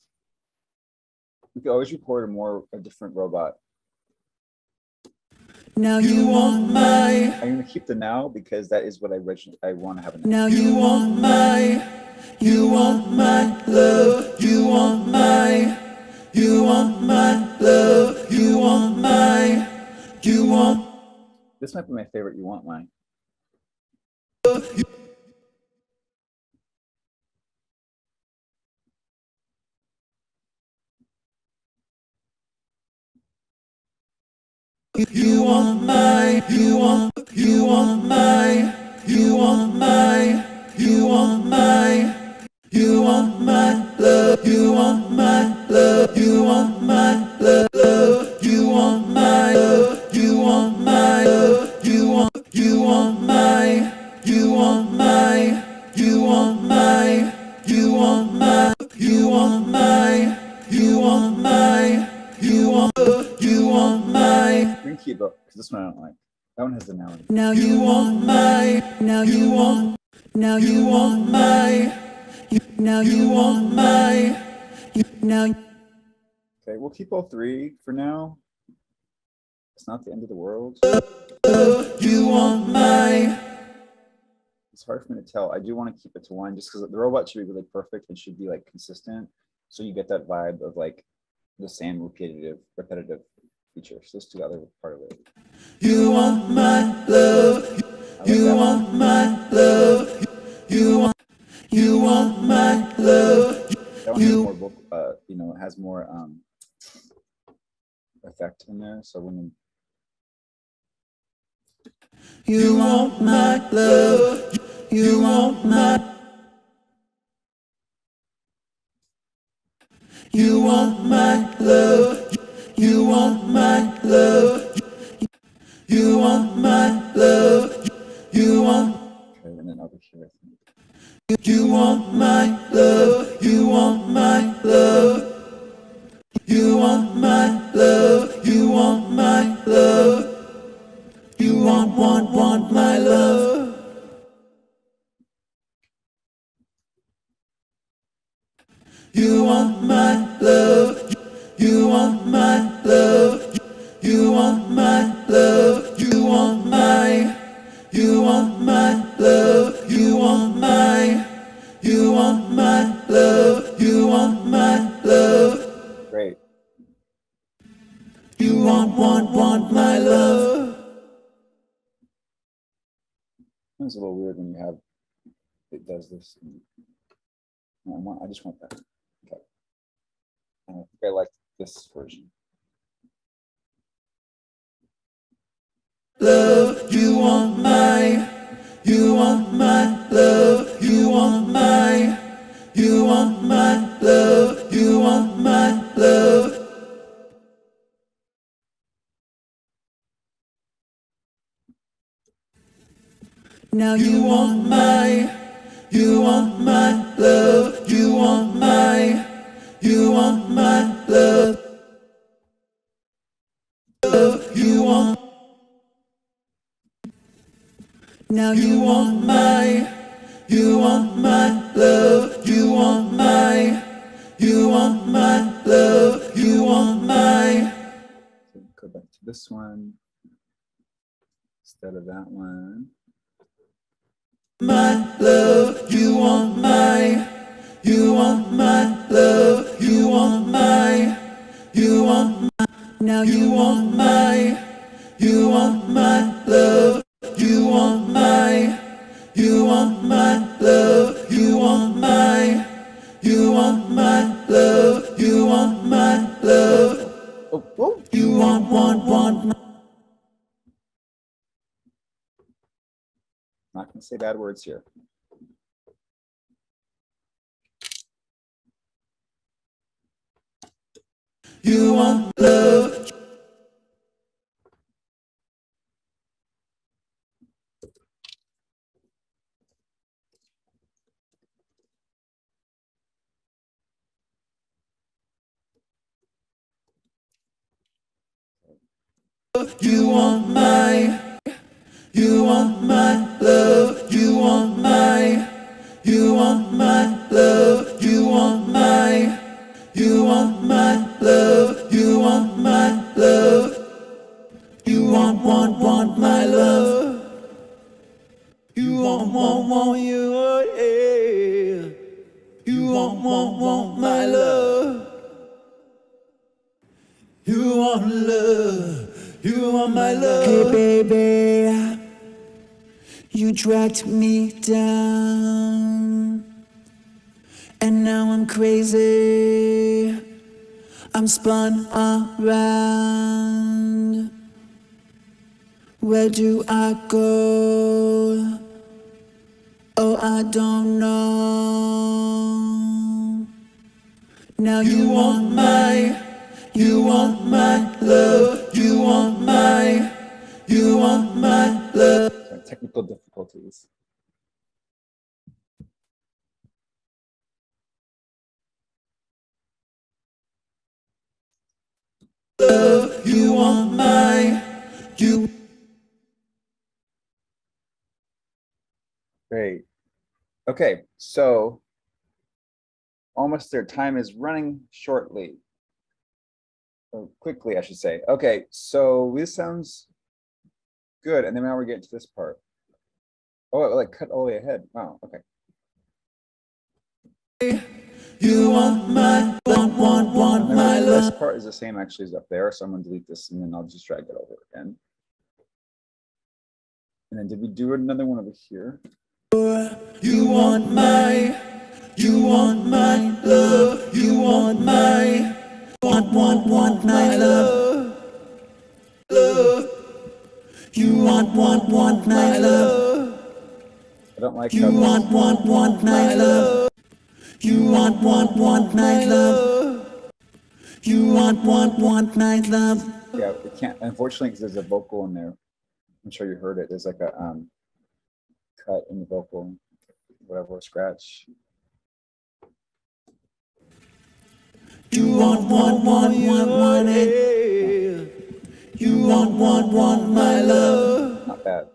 We could always record a different robot. Now you want my. I'm gonna keep the now because that is what I want to have. Now you want my. You want my love. You want my. You want my love. You want my. You want. This might be my favorite. You want mine. You want my. You want my. You want my. You want my. You want my love. You want my love. You want my love. You want my love. You want my love. You want my. You want my. You want my. You want my. You want my. You want my. You want my. We can keep up because this one I don't like. That one has the now. Now you want my. Now you want. Now you want my. Now you want my. Now. Okay, we'll keep all three for now. It's not the end of the world. You want my. It's hard for me to tell. I do want to keep it to one just because the robot should be really perfect and should be like consistent. So you get that vibe of like the same repetitive features. Let's do the other part of it. You want my love. You want my love. You want my love. That one has more vocal, you know, it has more effect in there. So when you want my love. You want my. You want my love. You want my love. You want my love. You want. Okay, and then over here, I think. You want my love. You want my love. You want You want my love. You want my love. You want my love. You want my. You want my love. You want my. You want my love. You want my love. Great. You want my love. It's a little weird when you have it does this. I just want that. Okay. I think I like this version. Love, you want my love, you want my love, you want my love. Now you want my love, you want my love, you want. Now you want my love, you want my love, you want my. So go back to this one instead of that one. My love, you want my love, you want my. Now you want my love, you want my love, you want my love, you want my love. Oh, oh. You want my. Not gonna say bad words here. You want love. You want my love, you want my love, you want my love, you want my love, you want my love. You want my love. You want you yeah. You want my love. You want love. You want my love. Hey baby, you dragged me down, and now I'm crazy. I'm spun around. Where do I go? Oh, I don't know. Now you want my love. You want my love. Sorry, technical difficulties. Love, you want my you. Great. Okay, so almost there. Time is running shortly. Or quickly, I should say. Okay, so this sounds good. And then now we're getting to this part. Oh, it like cut all the way ahead. Wow, okay. You want my love. This part is the same actually as up there. So I'm gonna delete this and then I'll just drag it over again. And then did we do another one over here? You want my love. You want my love. Love. You want my love. I don't like you want my love. You want my love. You want my love. Yeah, it can't, unfortunately, because there's a vocal in there. I'm sure you heard it. There's like a cut in the vocal, whatever, scratch. You want it. You want my love. Not bad.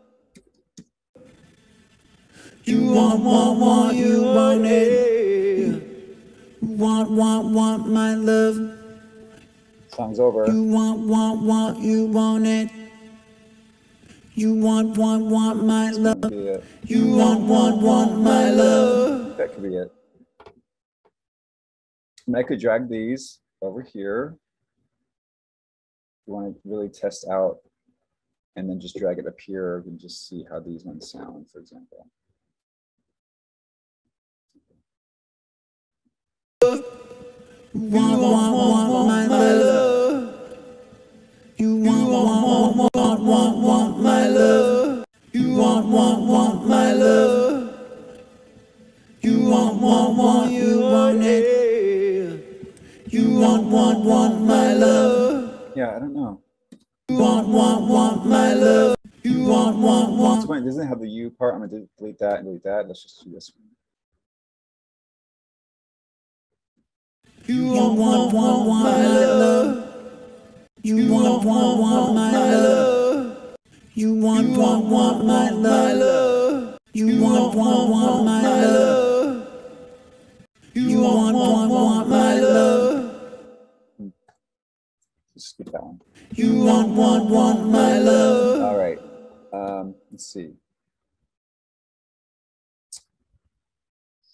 You want it. want my love. Song's over. You want, you want it. You want my love. You want my love. That could be it. And I could drag these over here. You want to really test out, and then just drag it up here and just see how these ones sound, for example. Want my love. You want my love. You want my love. You want it. You want my love. Yeah, I don't know. You want my love. You want. So it doesn't have the U part. I'm gonna delete that and delete that. Let's just do this one. You want my love. You want my love. You want my love. You want my love. You want my love. Just skip that one. You want my love. All right. Let's see.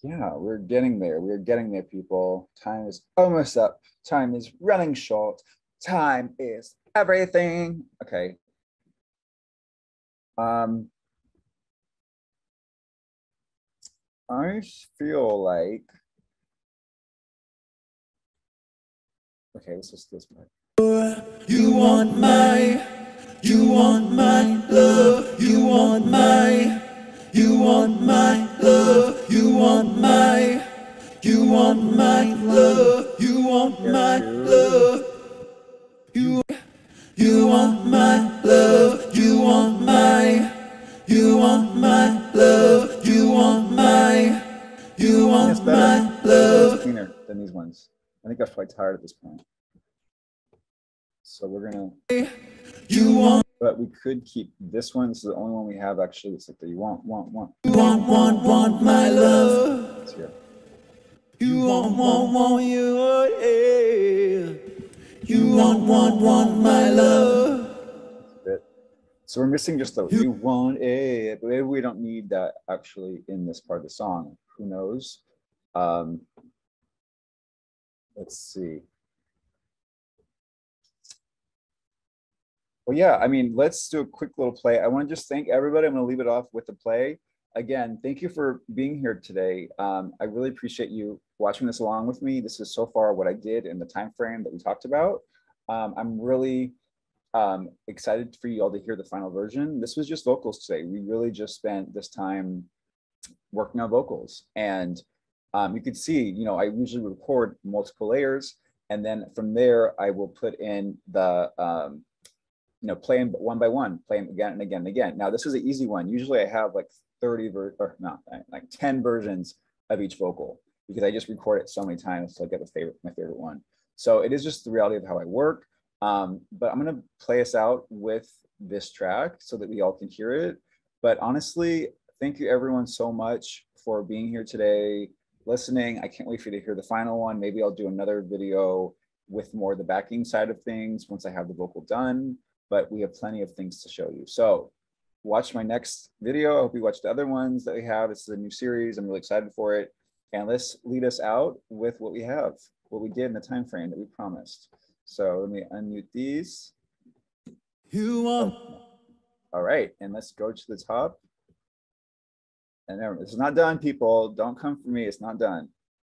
Yeah, we're getting there. We're getting there, people. Time is almost up. Time is running short. Time is everything. Okay. I feel like. Okay, let's just this part. You want my love. You want my love. You want my love. You want my love. You want my love. You want my love. You want my love. You want my love. You want my love. You want my love. Cleaner than these ones. I think I'm quite tired at this point. So we're gonna. But we could keep this one. This is the only one we have actually. It's like the you want. You want my love. It's here. You want you want my love. So we're missing just the you want it, but maybe we don't need that actually in this part of the song. Who knows? Let's see. Well, yeah, I mean, let's do a quick little play. I want to just thank everybody. I'm going to leave it off with the play. Again, thank you for being here today. I really appreciate you watching this along with me. This is so far what I did in the time frame that we talked about. I'm really excited for you all to hear the final version. This was just vocals today. We really just spent this time working on vocals. And you could see, you know, I usually record multiple layers. And then from there, I will put in the, you know, play them one by one, play them again and again and again. Now, this is an easy one. Usually I have like 10 versions of each vocal because I just record it so many times till I get my favorite one. So it is just the reality of how I work. But I'm going to play us out with this track so that we all can hear it. But honestly, thank you everyone so much for being here today, listening. I can't wait for you to hear the final one. Maybe I'll do another video with more of the backing side of things once I have the vocal done, but we have plenty of things to show you. So watch my next video. I hope you watch the other ones that we have. This is a new series. I'm really excited for it. And let's lead us out with what we have, what we did in the time frame that we promised. So let me unmute these. All right, and let's go to the top. And there, this is not done, people. Don't come for me. It's not done.